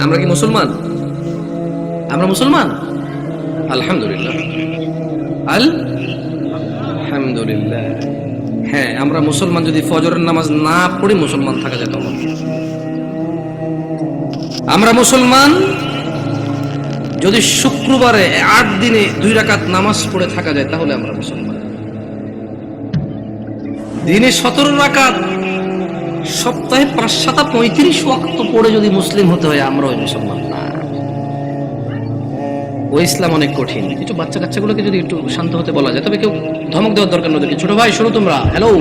আমরা কি মুসলমান? আমরা মুসলমান? আলহামদুলিল্লাহ, আলহামদুলিল্লাহ। হ্যাঁ, আমরা মুসলমান। যদি ফজরের নামাজ না পড়ে মুসলমান থাকা যেত, আমরা মুসলমান। যদি শুক্রবারে 8 দিনে 2 রাকাত নামাজ পড়ে থাকা যায়, তাহলে আমরা মুসলমান। দিনে 17 রাকাত, সপ্তাহে 5-7-35 ওয়াক্ত পড়ে যদি মুসলিম হতে হয়, আমরা ওই মুসলমান না। ওই ইসলাম অনেক কঠিন। কিছু বাচ্চা কাচ্চাগুলোকে যদি একটু শান্ত হতে বলা যায়, তবে কেউ ধমক দেওয়ার দরকার নয়। ছোট ভাই শোনো, তোমরা, হ্যালো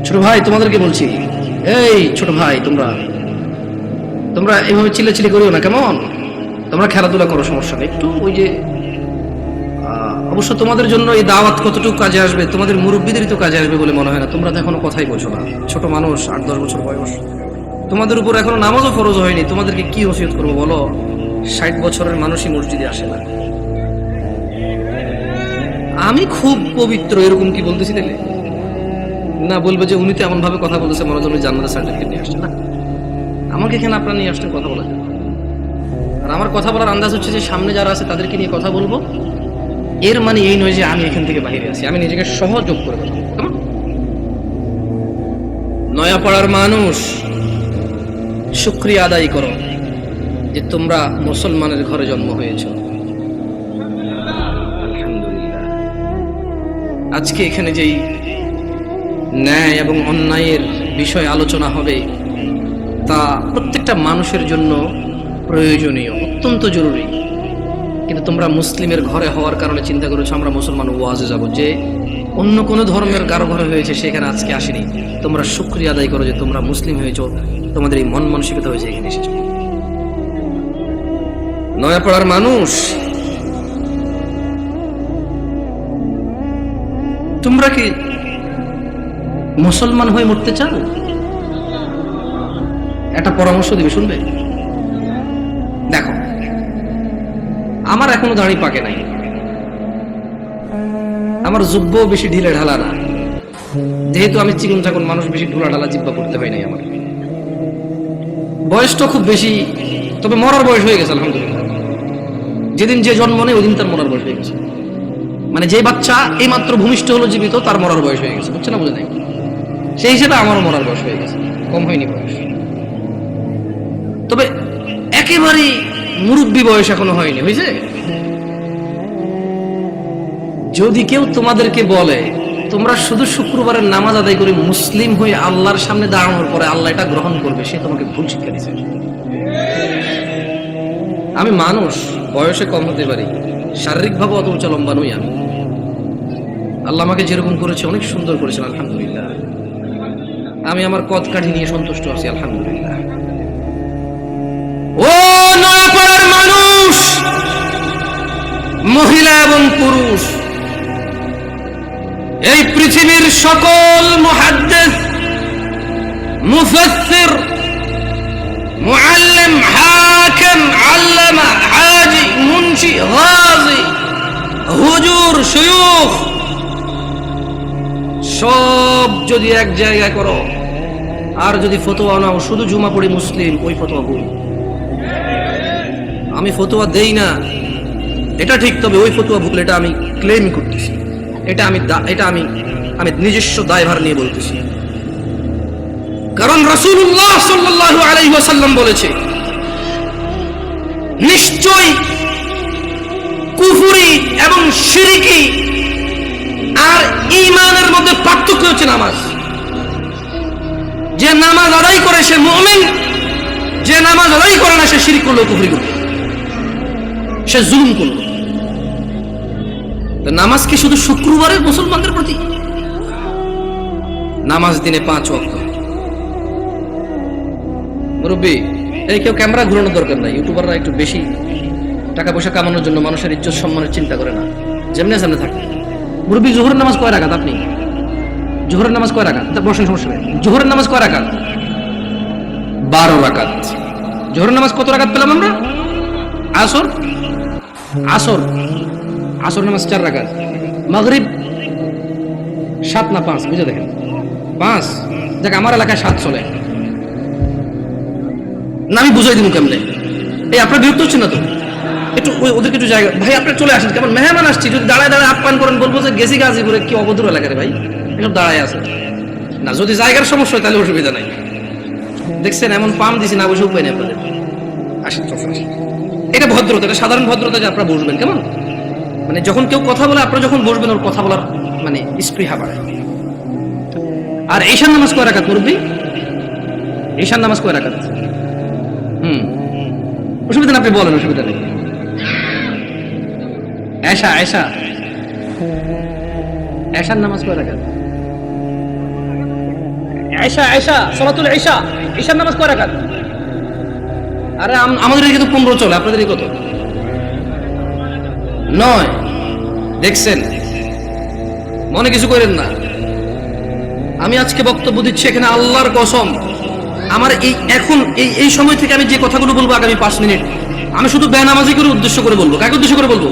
ছোট ভাই, তোমাদেরকে বলছি, এই ছোট ভাই, তোমরা এইভাবে চিল্লাচিল্লি করিও না, কেমন? তোমরা খেলাধুলা করো, সমস্যা নেই। একটু ওই যে অবশ্য তোমাদের জন্য এই দাওয়াত কতটুকু কাজে আসবে, তোমাদের মুরব্বীদেরই তো কাজে আসবে বলে মনে হয় না। তোমরা তো এখনো কথাই বলছো না, ছোট মানুষ, 8-10 বছর বয়স। তোমাদের উপর এখনো নামাজও ফরজ হয়নি। তোমাদেরকে কি ওসিয়ত করবো বলো? 60 বছরের মানুষই মসজিদে আসে না। আমি খুব পবিত্র এরকম কি বলতেছি তাহলে? না, বলবে যে উনি তো এমন ভাবে কথা বলতেছে মনে হচ্ছে জান্নাতের সার্টিফিকেট নিয়ে আসছে। না, আমাকে এখানে আপনারা নিয়ে আসছেন কথা বলার জন্য। আর আমার কথা বলার আন্দাজ হচ্ছে যে সামনে যারা আছে তাদেরকে নিয়ে কথা বলবো। এর মানে এই নয় যে আমি এখান থেকে বাইরে আছি। আমি নিজেকে সহযোগ করে কথা বলবো। কেমন? নয়াপাড়ার মানুষ, শুকরিয়া আদায় করো যে তোমরা মুসলমানের ঘরে জন্ম হয়েছ। আলহামদুলিল্লাহ। আজকে এখানে যেই ন্যায় এবং অন্যায়ের বিষয় আলোচনা হবে, তা প্রত্যেকটা মানুষের জন্য প্রয়োজনীয়, অত্যন্ত জরুরি। কিন্তু তোমরা মুসলিমের ঘরে হওয়ার কারণে চিন্তা করেছো আমরা মুসলমান ওয়াজে যাব, যে অন্য কোনো ধর্মের কারো ঘরে হয়েছে সেখানে আজকে আসেনি। তোমরা শুকরিয়া আদায় করো যে তোমরা মুসলিম হয়েছো, তোমাদের এই মন মানসিকতা হয়েছে এখানে এসেছো। নয়াপাড়ার মানুষ, তোমরা কি মুসলমান হয়ে মরতে চাও? একটা পরামর্শ দিবে, শুনবে? দেখো, আমার এখনো দাড়ি পাকে নাই, আমার যুব্ব বেশি ঢিলে ঢালা না। যেহেতু আমি চিকন চাকন মানুষ, বেশি ঢোলা ঢালা জিব্বা করতে হয় নাই আমার। বয়সটা খুব বেশি, তবে মরার বয়স হয়ে গেছে আলহামদুলিল্লাহ। যেদিন যে জন্ম নেই ওই দিন তার মরার বয়স হয়ে গেছে। মানে যে বাচ্চা এই মাত্র ভূমিষ্ঠ হলো জীবিত, তার মরার বয়স হয়ে গেছে। বুঝছে না? বুঝে নাই? সেই হিসেবে আমারও মরার বয়স হয়ে গেছে, কম হয়নি বয়স। তবে একেবারে মুরব্বী বয়স এখনো হয়নি, হয়েছে? যদি কেউ তোমাদেরকে বলে তোমরা শুধু শুক্রবারের নামাজ আদায় করে মুসলিম হয়ে আল্লাহর সামনে দাঁড়ানোর পরে আল্লাহ এটা গ্রহণ করবে, সে তোমাকে ভুল শিক্ষা দিচ্ছে। আমি মানুষ, বয়সে কম হতে পারি, শারীরিকভাবে অত উঁচা লম্বা নই আমি। আল্লাহ আমাকে যেরকম করেছে অনেক সুন্দর করেছেন আলহামদুলিল্লাহ। আমি আমার কদ কাঠি নিয়ে সন্তুষ্ট আছি আলহামদুলিল্লাহ। ও নয়াপাড়ার মানুষ, মহিলা এবং পুরুষ, এই পৃথিবীর সকল মুহাদ্দিস, মুফাসসির, মুআল্লিম, হাকিম, আল্লামা, হাজি, মুন্সি, গাজী, হুজুর, শায়খ, সব যদি এক জায়গায় করো আর যদি ফতোয়া নাও শুধু জুমা পড়ি মুসলিম, ওই ফতোয়া ভুল। আমি ফতোয়া দেই না এটা ঠিক, তবে ওই ফতোয়া ভুল, এটা আমি ক্লেম করতেছি। এটা আমি নিজস্ব দায়ভার নিয়ে বলতেছি। কারণ রাসূলুল্লাহ সাল্লাল্লাহু আলাইহি ওয়াসাল্লাম বলেছে, নিশ্চয় কুফরি এবং শিরকি আর ঈমানের মধ্যে পার্থক্য হচ্ছে নামাজ। যে নামাজ আদায় করে সে মুমিন, যে নামাজ আদায় করে না সে শিরক করলো, কুফরি করলো, সে জুলুম করলো। তো নামাজ কি শুধু শুক্রবারের মুসলমানদের প্রতি? নামাজ দিনে 5 ওয়াক্ত। মুরব্বী, এই কেউ ক্যামেরা ঘুরানোর দরকার নাই। ইউটিউবাররা একটু বেশি টাকা পয়সা কামানোর জন্য মানুষের ইজ্জত সম্মানের চিন্তা করে না, যেমনি সামনে থাকে। মুরব্বী, জোহরের নামাজ কয় রাকাত? আপনি জোহরের নামাজ কয় রাকাত? বসেন, সমস্যা নেই। জোহরের নামাজ কয় রাকাত? 12 রাকাত। জোহরের নামাজ কত রাকাত পেলাম আমরা? আসর নামাজ 4 রাকাত। মাগরিব 7 না 5? বুঝে দেখেন, 5। দেখ, আমার এলাকায় 7 চলে। না আমি বুঝাই দিব কেমনে? এই আপনার বিরক্ত হচ্ছে না তো? একটু ওদেরকে একটু জায়গা, ভাই আপনার চলে আসেন, কেমন মেহমান আসছি, যদি দাঁড়ায় দাঁড়ায় আপ্যায়ন করেন বলবো যে গেছি গাজীপুরে, কি অবদূর এলাকা রে ভাই, এসব দাঁড়ায় আছে না। যদি জায়গার সমস্যা হয় তাহলে অসুবিধা নাই। দেখছেন এমন পাম দিছি না, বসে উপায় নেই আপনাদের। আসেন আসেন, এটা ভদ্রতা, এটা সাধারণ ভদ্রতা যে আপনারা বসবেন। কেমন মানে যখন কেউ কথা বলে আপনারা যখন বসবেন ওর কথা বলার মানে স্পৃহা বাড়ে। আর ঈশান নামাজ কয় রাকাত মুরব্বি? ঈশান নামাজ কয় রাকাত? অসুবিধা না, আপনি বলেন, অসুবিধা নেই। এশা এশা এশার নামাজ কয় রাকাত? এশা এশা সালাতুল ইশা, ঈশার নামাজ কয় রাকাত? আরে আমাদের এদিকে তো 15 চলে, আপনাদের কত? 9। দেখছেন, মনে কিছু করেন না। আমি আজকে বক্তব্য দিচ্ছি এখানে আল্লাহর কসম, আমার এই সময় থেকে আমি যে কথাগুলো বলবো আগামী 5 মিনিট, আমি শুধু বেনামাজি করে উদ্দেশ্য করে বলবো। কাকে উদ্দেশ্য করে বলবো?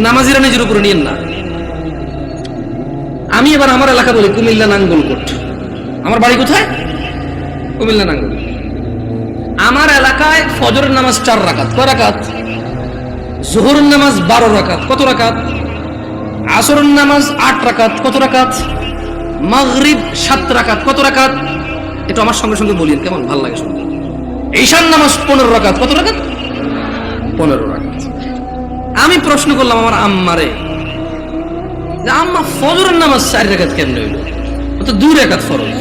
নামাজিরা নিজের উপরে নিয়েন না। আমি এবার আমার এলাকা বলি, কুমিল্লা নাঙ্গলকোট। আমার বাড়ি কোথায়? কুমিল্লা নাঙ্গল। আমার এলাকায় ফজরের নামাজ 4 রাকাত। কয় রাকাত? জোহরের নামাজ 12 রাকাত। কত রাকাত? আসরের নামাজ 8 রাকাত। কত রাকাত? মাগরিব 7 রাকাত। কত রাকাত? এটা আমার সঙ্গে সঙ্গে বলিয়েন, কেমন ভালো লাগে শুনতে। ঈশার নামাজ 15 রাকাত। কত রাকাত? 15 রাকাত। আমি প্রশ্ন করলাম আমার আম্মারে, যে আম্মা ফজরের নামাজ 4 রাকাত কেন হইল? তো 2 রাকাত ফরজ।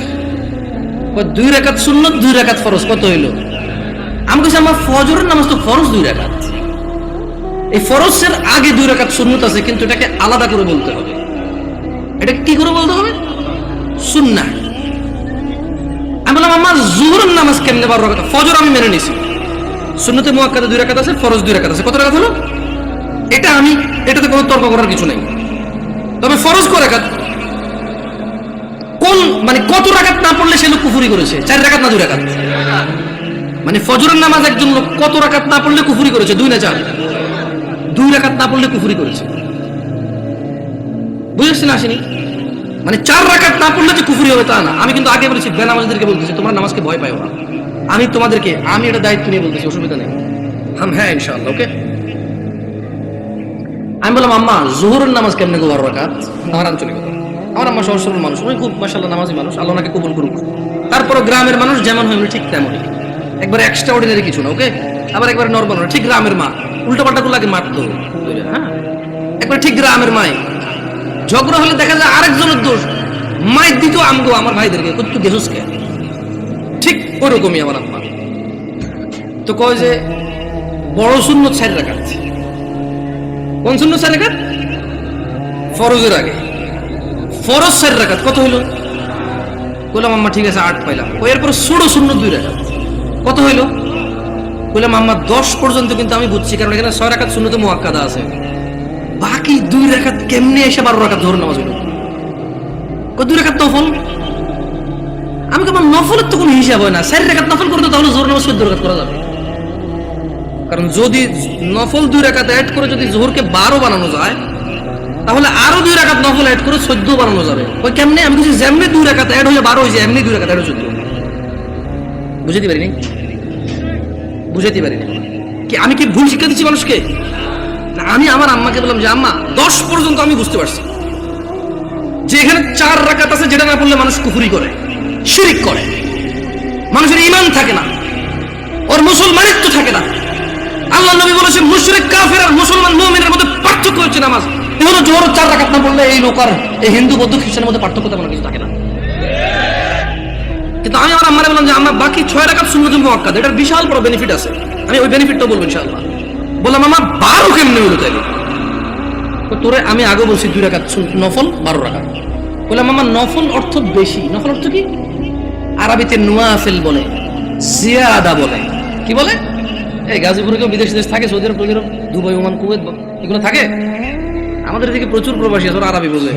2 রাকাত সুন্নত, 2 রাকাত ফরজ। কত হইল? আমি বলছি আমার ফজরের নামাজ তো ফরজ 2 রাকাত। এই ফরজের আগে 2 রাকাত সুন্নত আছে, কিন্তু এটাকে আলাদা করে বলতে হবে। এটা কি করে বলতে হবে? সুন্নাহ। আমি বললাম আমার জোহরের নামাজ কেমনে 12 রাকাত? ফজর আমি মেনে নিছি, সুন্নতে মুআক্কাদা 2 রাকাত আছে, ফরজ 2 রাকাত আছে। কত রাকাত হলো? এটাতে কোনো তর্ক করার কিছু নেই। তবে ফরজ কয় রাকাত? কোন মানে কত রাকাত না পড়লে সে লোক কুফরি করেছে? 4 রাকাত না 2 রাকাত? মানে ফজরের নামাজ একজন লোক কত রাকাত না পড়লে কুফরি করেছে? 2 না 4? 2 রাকাত না পড়লে কুফরি করেছে। বুঝেছেন? আসেনি মানে 4 রাকাত না পড়লে যে কুফরি হবে তা না। আমি কিন্তু আগে বলেছি, বেনামাজিদেরকে বলতেছি তোমরা নামাজকে ভয় পাও না। আমি এটা দায়িত্ব নিয়ে বলতেছি, অসুবিধা নেই। হ্যাঁ ইনশাআল্লাহ, ওকে। আমি বললাম আম্মা জোহরের নামাজ কেমনে গো 12 রাকাত? আমার আঞ্চলিক কথা। আমার আম্মা সহজ সরল মানুষ, উনি খুব মাশাআল্লাহ নামাজি মানুষ, আল্লাহ ওনাকে কবুল করুক। তারপরে গ্রামের মানুষ যেমন হয় উনি ঠিক তেমনই, একবার এক্সট্রা অর্ডিনারি কিছু না, ওকে। আবার একবার নরমাল, ঠিক গ্রামের মা। উল্টা পাল্টা গুলো আগে মারতো, হ্যাঁ। একবার ঠিক গ্রামের মাই, ঝগড়া হলে দেখা যায় আরেকজনের দোষ, মাইর দিত আমগো আমার ভাইদেরকে, কত গেছস কে, ঠিক ওরকমই আমার আম্মা। তো কয় যে বড় সুন্নত 4 রাকাত। কোন সুন্নত 4 রাকাত? ফরজের আগে ফরজ 4 রাকাত। কত হইল? বললাম আম্মা ঠিক আছে 8 পাইলাম। এরপর ছোট সুন্নত 2 রাকাত। কত হইল? বললাম আম্মা 10 পর্যন্ত কিন্তু আমি বুঝছি, কারণ এখানে 6 রাকাত সুন্নতে মুআক্কাদা আছে। বাকি 2 রাকাত কেমনে এসে 12 রাকাত জোহর নামাজ হইল? 2 রাকাত নফল। আমি কেমন নফলের তো কোনো হিসাব হয় না। 4 রাকাত নফল করতে তাহলে জোহর নামাজ 14 রাকাত করা যাবে, কারণ যদি নফল 2 রাকাত অ্যাড করে যদি জোহরকে 12 বানানো যায়, তাহলে আরো 2 রাকাত নফল অ্যাড করে 14 বানানো যাবে। ওই কেমনে? আমি কিছু যেমনি 2 রাকাত অ্যাড হয়ে 12 হয়ে যায়, এমনি 2 রাকাত অ্যাড হয়ে 14। বুঝাতে পারিনি কি? আমি কি ভুল শিক্ষা দিচ্ছি মানুষকে? আমি আমার আম্মাকে বললাম যে আম্মা 10 পর্যন্ত আমি বুঝতে পারছি যে এখানে 4 রাকাত আছে, যেটা না পড়লে মানুষ কুফরি করে, শিরিক করে, মানুষের ঈমান থাকে না, ওর মুসলমানিত্ব থাকে না। আল্লাহ নবী বলেছেন মুশরিক কাফের আর মুসলমান মুমিনের মধ্যে পার্থক্য হচ্ছে নামাজ। এগুলো জোহর 4 রাকাত না পড়লে এই লোক আর এই হিন্দু বৌদ্ধ খ্রিস্টানের মধ্যে পার্থক্য তেমন কিছু থাকে না। কিন্তু আমি আমার আম্মারে বললাম যে আম্মা বাকি 6 রাকাত সুন্নত মুআক্কাদা, এটার বিশাল বড় বেনিফিট আছে, আমি ওই বেনিফিটটা বলবো ইনশাআল্লাহ। বললাম আম্মা 12 কেমনে হলো তাইলে? তোরে আমি আগে বলছি 2 রাকাত নফল 12 রাকাত। বললাম আম্মা নফল অর্থ বেশি। নফল অর্থ কি? আরবিতে নওয়াফিল বলে, জিয়াদা বলে। কি বলে? এই গাজীপুরে কেউ বিদেশ দেশ থাকে, সৌদি আরব, দুবাই, ওমান, কুয়েত, এগুলো থাকে। আমাদের এদিকে প্রচুর প্রবাসী আছে, ওরা আরবি বোঝে।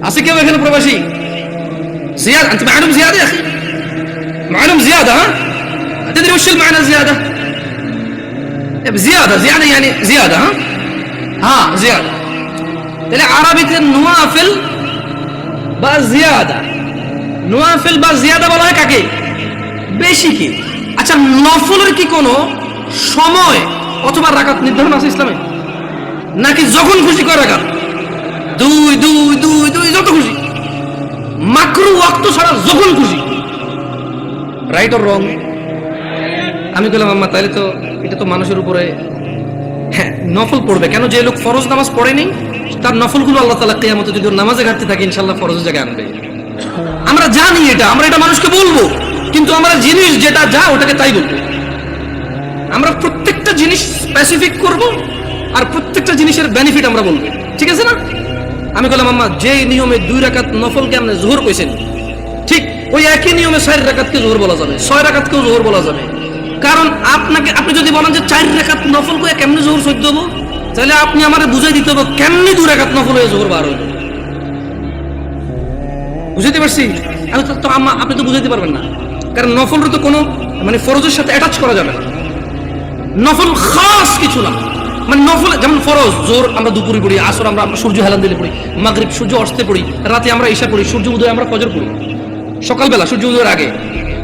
আছে কেউ এখানে প্রবাসী? زيادة أنت معلوم زيادة يا أخي؟ معلوم زيادة؟ ها؟ تدري وش المعنى زيادة؟ زيادة يعني زيادة، ها زيادة. তাহলে আরবিতে নওয়াফিল বা জিয়াদা, নওয়াফিল বা জিয়াদা বলা হয় কাকে? বেশি কি। আচ্ছা, নফলের কি কোনো সময় অথবা রাকাত নির্ধারণ আছে ইসলামে, নাকি যখন খুশি করে রাকাত? দুই দুই দুই দুই যত খুশি, মাকরু ওয়াক্ত ছাড়া যখন খুশি। Right or wrong? আমি বললাম আম্মা তাহলে তো এটা তো মানুষের উপরে, হ্যাঁ নফল পড়বে কেন? যে লোক ফরজ নামাজ পড়েনি তার নফলগুলো আল্লাহ তাআলা কিয়ামতে যদি নামাজে ঘাটতি থাকে ইনশাআল্লাহ ফরজের জায়গায় আনবে। আমরা জানি এটা, আমরা এটা মানুষকে বলবো, কিন্তু আমরা জিনিস যেটা যা ওটাকে তাই বলবো। আমরা প্রত্যেকটা জিনিস স্পেসিফিক করব আর প্রত্যেকটা জিনিসের বেনিফিট আমরা বলবো, ঠিক আছে না? আমি বললাম আম্মা যে নিয়মে 2 রাকাত নফলকে আপনি জোহর কইছেন, ঠিক ওই একই নিয়মে 4 রাকাতকে জোহর বলা যাবে, 6 রাকাতকেও জোহর বলা যাবে। কারণ আপনি যদি বলেন যে 4 রাকাত নফল করে কেমনে জোহর সহ্য হবো, তাহলে আপনি আমারে বুঝাই দিতে হবে কেমনি 2 রাকাত নফল হয়ে জোহর বার হইল। বুঝাইতে পারছি? আমি তো আম্মা আপনি তো বুঝাইতে পারবেন না, কারণ নফলের তো কোনো মানে ফরজের সাথে অ্যাটাচ করা যাবে না। নফল খাস কিছু না, মানে নফল যেমন ফরজ জোর আমরা দুপুরে পড়ি, আসর আমরা সূর্য হেলান দিলে পড়ি, মাগরিব সূর্য অস্তে পড়ি, রাতে আমরা ঈশা পড়ি, সূর্য উদয় আমরা ফজর পড়ি, সকালবেলা সূর্য উদয়ের আগে।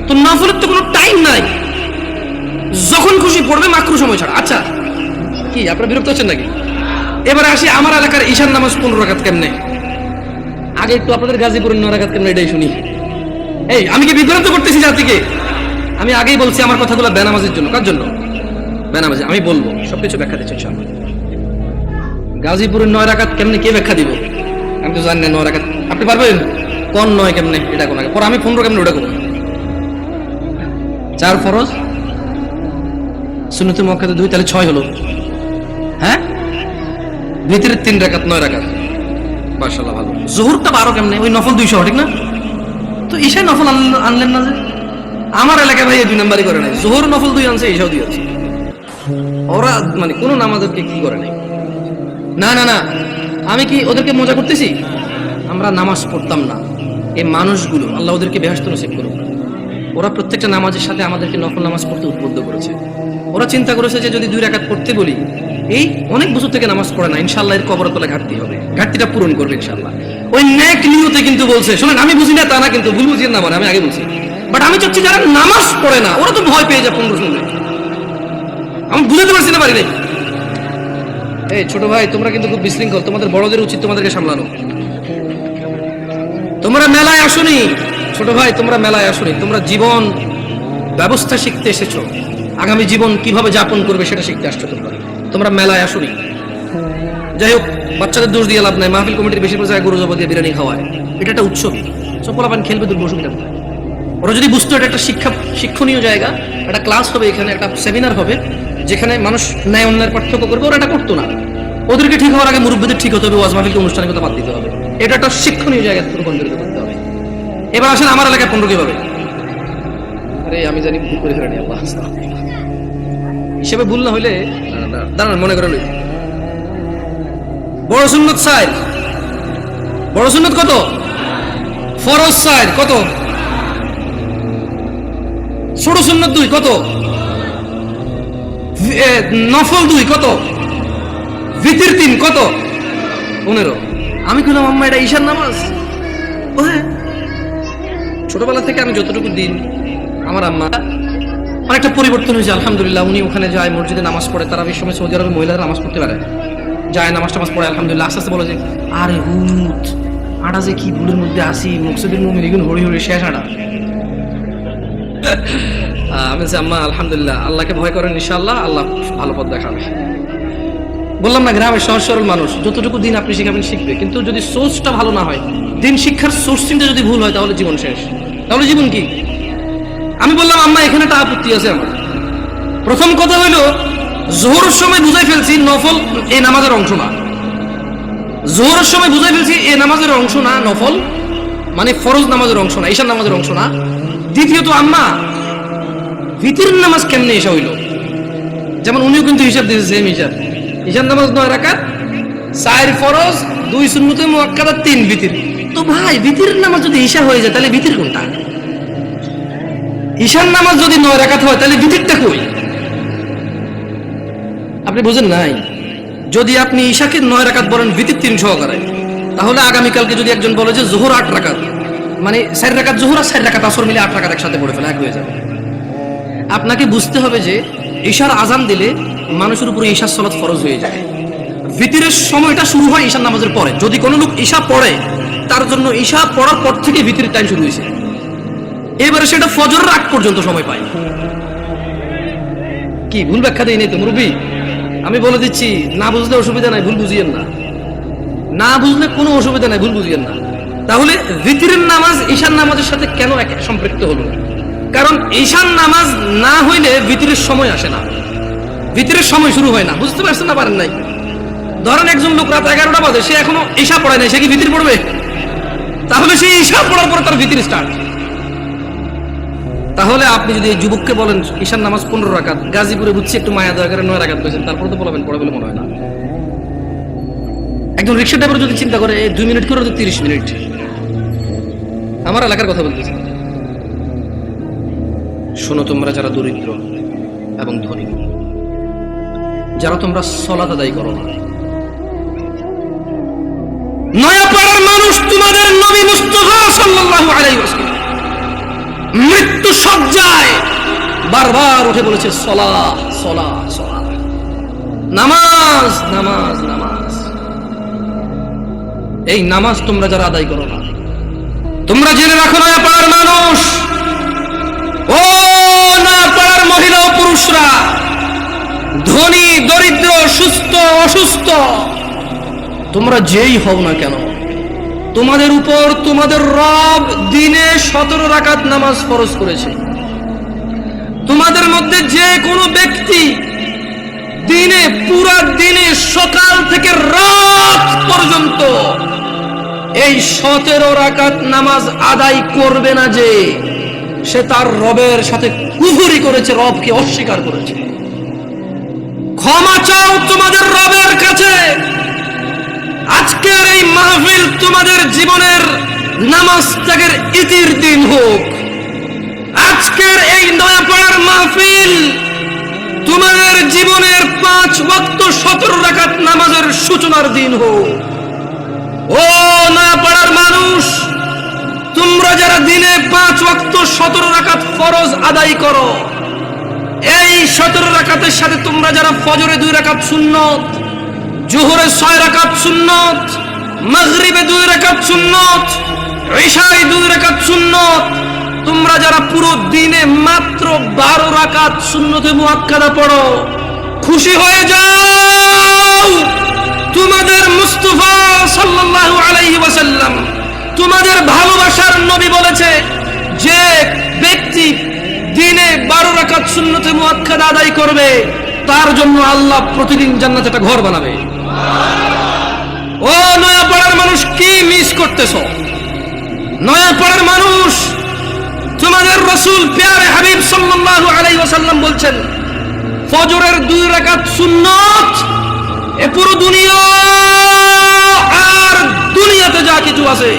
তো নফলের তো কোনো টাইম নাই, যখন খুশি পড়বে মাকরু সময় ছাড়া। আচ্ছা কি আপনারা বিরক্ত হচ্ছেন নাকি? এবারে আসি আমার এলাকার ঈশার নামাজ 15 রাকাত কেমনে। আগে একটু আপনাদের গাজীপুরের 9 রাকাত কেমনে এটাই শুনি। এই আমি কি বিভ্রান্ত করতেছি জাতিকে? আমি আগেই বলছি আমার কথাগুলো বেনামাজের জন্য। কার জন্য? বেনামাজি। আমি বলবো সবকিছু ব্যাখ্যা দিচ্ছি ইনশাআল্লাহ। গাজীপুরের 9 রাকাত কেমনে কে ব্যাখ্যা দিব? আমি তো জানি না 9 রাকাত। আপনি পারবেন কোন 9 কেমনে এটা কোন আগে পর আমি 15 কেমনে ওটা কোন? 4 ফরজ সুন্নতে মুআক্কাদা 2 তাহলে 6 হলো। হ্যাঁ ভিতরে 3 রাকাত 9 রাকাত। মাশাআল্লাহ ভালো। যোহরটা 12 কেমনে? ওই নফল 200 ঠিক না? তো ঈশায় নফল আনলেন না যে? আমার এলাকায় ভাই 2 নাম্বারই করে নাই, যোহর নফল 2 আনছে, ঈশাও 2 আনছে। ওরা মানে কোন নামাজকে কি করে নাই। না না না, আমি কি ওদেরকে মজা করতেছি? আমরা নামাজ পড়তাম না, এই মানুষগুলো আল্লাহ ওদেরকে বেহেশত নসিব করুক, ওরা প্রত্যেকটা নামাজের সাথে আমাদেরকে নফল নামাজ পড়তে উদ্বুদ্ধ করেছে। ওরা চিন্তা করেছে যে যদি 2 রাকাত পড়তে বলি, এই অনেক বছর থেকে নামাজ পড়ে না, ইনশাআল্লাহ এর কবর তলে ঘাটতি হবে, ঘাটতিটা পূরণ করবে ইনশাআল্লাহ। ওই নেক নিয়তে কিন্তু বলছে, শুনেন আমি বুঝি না তা না, কিন্তু ভুল বুঝিয়ে না, মানে আমি আগে বলছি, বাট আমি চাচ্ছি যারা নামাজ পড়ে না ওরা তো ভয় পেয়ে যায় 15 শুনলে। আমি বুঝাতে পারছি না, পারি নাই। এই ছোট ভাই তোমরা কিন্তু খুব বিশৃঙ্খল, তোমাদের বড়দের উচিত তোমাদেরকে সামলানো। তোমরা মেলায় আসোনি ছোট ভাই, তোমরা মেলায় আসোনি, তোমরা জীবন ব্যবস্থা শিখতে এসেছো, আগামী জীবন কিভাবে যাপন করবে সেটা শিখতে আসছো। তোমরা মেলায় আসোনি। যাই হোক, বাচ্চাদের দোষ দিয়ে লাভ নাই, মাহফিল কমিটির বেশিরভাগ জায়গায় গরু জবাই দিয়ে বিরিয়ানি খাওয়ায়, এটা একটা উৎসব, সব পোলাপান খেলবে, দুর্গ অসুবিধা। ওরা যদি বুঝতো এটা একটা শিক্ষণীয় জায়গা, একটা ক্লাস হবে, এখানে একটা সেমিনার হবে যেখানে মানুষ ন্যায় অন্যায়ের পার্থক্য করবে, ওরা এটা করতো না। ওদেরকে ঠিক হওয়ার আগে মুরব্বীদের ঠিক হতে হবে, ওয়াজ মাহফিলকে অনুষ্ঠানের কথা বাদ দিতে হবে, এটা একটা শিক্ষণীয় জায়গা রূপান্তরিত করতে হবে। এবার আসেন আমার এলাকায় 15 কিভাবে? আরে আমি জানি ভুল করে ফেলেনি, আল্লাহ হিসেবে ভুল না হইলে দাঁড়ান মনে করে লই। বড় সুন্নত 4, বড় সুন্নত কত? ফরজ 4 কত? ছোট সুন্নত 2 কত? নফল 2 কত? ভিতর 3 কত? 15। আমি বললাম আম্মা এটা ঈশার নামাজ। ও হ্যাঁ, ছোটবেলা থেকে আমি যতটুকু দিন আমার আম্মা অনেকটা পরিবর্তন হয়েছে আলহামদুলিল্লাহ। উনি ওখানে যায়, মসজিদে নামাজ পড়ে, তারাবির সময় সৌদি আরবে মহিলারা নামাজ পড়তে পারে, যায় নামাজ টামাজ পড়ে আলহামদুলিল্লাহ। আস্তে আস্তে বলে যে আরে হুত আটা যে কি ভুলের মধ্যে আসি, মকসুদের মুমিন এগুলো হরি হরি শেষ আটা। আমি বলছি আম্মা আলহামদুলিল্লাহ, আল্লাহকে ভয় করেন, ইনশাআল্লাহ আল্লাহ ভালো পথ দেখাবে। বললাম না, গ্রামের সহজ সরল মানুষ, যতটুকু দিন আপনি শিখাবেন শিখবে, কিন্তু যদি সোর্সটা ভালো না হয়, দিন শিক্ষার সোর্সিংটা যদি ভুল হয়, তাহলে জীবন শেষ। তাহলে জীবন কি? আমি বললাম আম্মা এখানে একটা আপত্তি আছে আমার। প্রথম কথা হইল জোহরের সময় বুঝাই ফেলছি নফল এই নামাজের অংশ না, জোহরের সময় বুঝাই ফেলছি এই নামাজের অংশ না, নফল মানে ফরজ নামাজের অংশ না, ঈশার নামাজের অংশ না। দ্বিতীয়ত আম্মা ভিতরের নামাজ কেমনে এসা হইল? যেমন উনিও কিন্তু হিসাব দিয়েছে সেম হিসাব, ঈশার নামাজ 9 রাকাত, 4 ফরজ, 2 সুন্নতে মুআক্কাদা, 3 ভিতর। তো ভাই ভিতরের নামাজ যদি ঈশা হয়ে যায় তাহলে ভিতর কোনটা? ঈশার নামাজ যদি 9 রাকাত হয় তাহলে ভিতরটা কই? আপনি বুঝেন নাই? যদি আপনি ঈশাকে 9 রাকাত বলেন ভিতর 3 সহকারে, তাহলে আগামীকালকে যদি একজন বলে যে জোহর 8 রাকাত, মানে 4 রাকাত জোহর আর 4 রাকাত আসর মিলে 8 রাকাত একসাথে পড়ে ফেলে, এক হয়ে যাবে। আপনাকে বুঝতে হবে যে ঈশার আজান দিলে মানুষের উপরে ঈশার সালাত ফরজ হয়ে যায়। ভিতরের সময়টা শুরু হয় ঈশার নামাজের পরে। যদি কোনো লোক ঈশা পড়ে, তার জন্য ঈশা পড়ার পর থেকে ভিতরের টাইম শুরু হয়েছে, এবারে সেটা ফজরের আগ পর্যন্ত সময় পায়। কি ভুল ব্যাখ্যা দেই নাই তো মুরব্বী? আমি বলে দিচ্ছি, না বুঝলে অসুবিধা নাই, ভুল বুঝিয়েন না। না বুঝলে কোনো অসুবিধা নাই, ভুল বুঝিয়েন না। তাহলে ভিতরের নামাজ ঈশার নামাজের সাথে কেন সম্পৃক্ত হলো? কারণ ঈশার নামাজ না হইলে ভিতরের সময় আসে না, ভিতরের সময় শুরু হয় না। বুঝতে পারছেন না? পারেন নাই? ধরেন একজন লোক রাত 11টা বাজে, সে এখনো ঈশা পড়ায় নাই, সে কি ভিতর পড়বে? তাহলে সে ঈশা পড়ার পরে তার ভিতর স্টার্ট। তাহলে আপনি যদি এই যুবককে বলেন ঈশার নামাজ 15 রাকাত, গাজীপুরে বুঝছি একটু মায়া দয়া করে 9 রাকাত করেছেন, তারপরে তো বলবেন পড়ে বলে মনে হয় না। একজন রিক্সা ড্রাইভার যদি চিন্তা করে 2 মিনিট করে তো 30 মিনিট। আমার এলাকার কথা বলতেছি। শোনো, তোমরা যারা দরিদ্র এবং ধনী, যারা তোমরা সালাত আদায় করো না, নয়াপাড়ার মানুষ তোমাদের নবী মুস্তাফা সাল্লাল্লাহু আলাইহি ওয়াসাল্লাম মৃত্যু সজ্জায় বারবার উঠে বলেছে সালাহ সালাহ সালাহ, নামাজ নামাজ নামাজ। এই নামাজ তোমরা যারা আদায় করো না, তোমরা জেনে রাখো নয়াপাড়ার মানুষ, ও নয়াপাড়ার মহিলা ও পুরুষরা, ধনী দরিদ্র, সুস্থ অসুস্থ, তোমরা যেই হও না কেন, তোমাদের উপর তোমাদের রব দিনে 17 রাকাত নামাজ ফরজ করেছে। তোমাদের মধ্যে যে কোনো ব্যক্তি দিনে, পুরা দিনে সকাল থেকে রাত পর্যন্ত এই 17 রাকাত নামাজ আদায় করবে না, যে সে তার রবের সাথে কুফরি করেছে, রবকে অস্বীকার করেছে। ক্ষমা চাও তোমাদের রবের কাছে। আজকের এই মাহফিল তোমাদের জীবনের নামাজ ত্যাগের ইতির দিন হোক। আজকের এই নয়াপাড়ার মাহফিল তোমাদের জীবনের 5 ওয়াক্ত 17 রাকাত নামাজের সূচনার দিন হোক। ও নয়াপাড়ার মানুষ, তোমরা যারা দিনে 5 ওয়াক্ত 17 রাকাত ফরজ আদায় করো, এই 17 রাকাতের সাথে তোমরা যারা ফজরে 2 রাকাত সুন্নত, জোহরে 6 রাকাত সুন্নত, মাগরিবে 2 রাকাত সুন্নত, ইশায় 2 রাকাত সুন্নত, তোমরা যারা পুরো দিনে মাত্র 12 রাকাত সুন্নতে মুআক্কাদা পড়ো, খুশি হয়ে যাও। তোমাদের মুস্তাফা সাল্লাল্লাহু আলাইহি ওয়াসাল্লাম, তোমাদের ভালোবাসার নবী বলেছে, যে ব্যক্তি দিনে 12 রাকাত সুন্নতে মুআক্কাদা আদায় করবে, তার জন্য আল্লাহ প্রতিদিন জান্নাতে একটা ঘর বানাবে। ও নয়াপাড়ার মানুষ, কি মিস করতেছ? নয়াপাড়ার মানুষ, তোমাদের রাসূল প্যারে হাবিব সাল্লাল্লাহু আলাইহি ওয়াসাল্লাম বলছেন, ফজরের 2 রাকাত সুন্নত এ পুরো দুনিয়া আর দুনিয়াতে যা কিছু আছে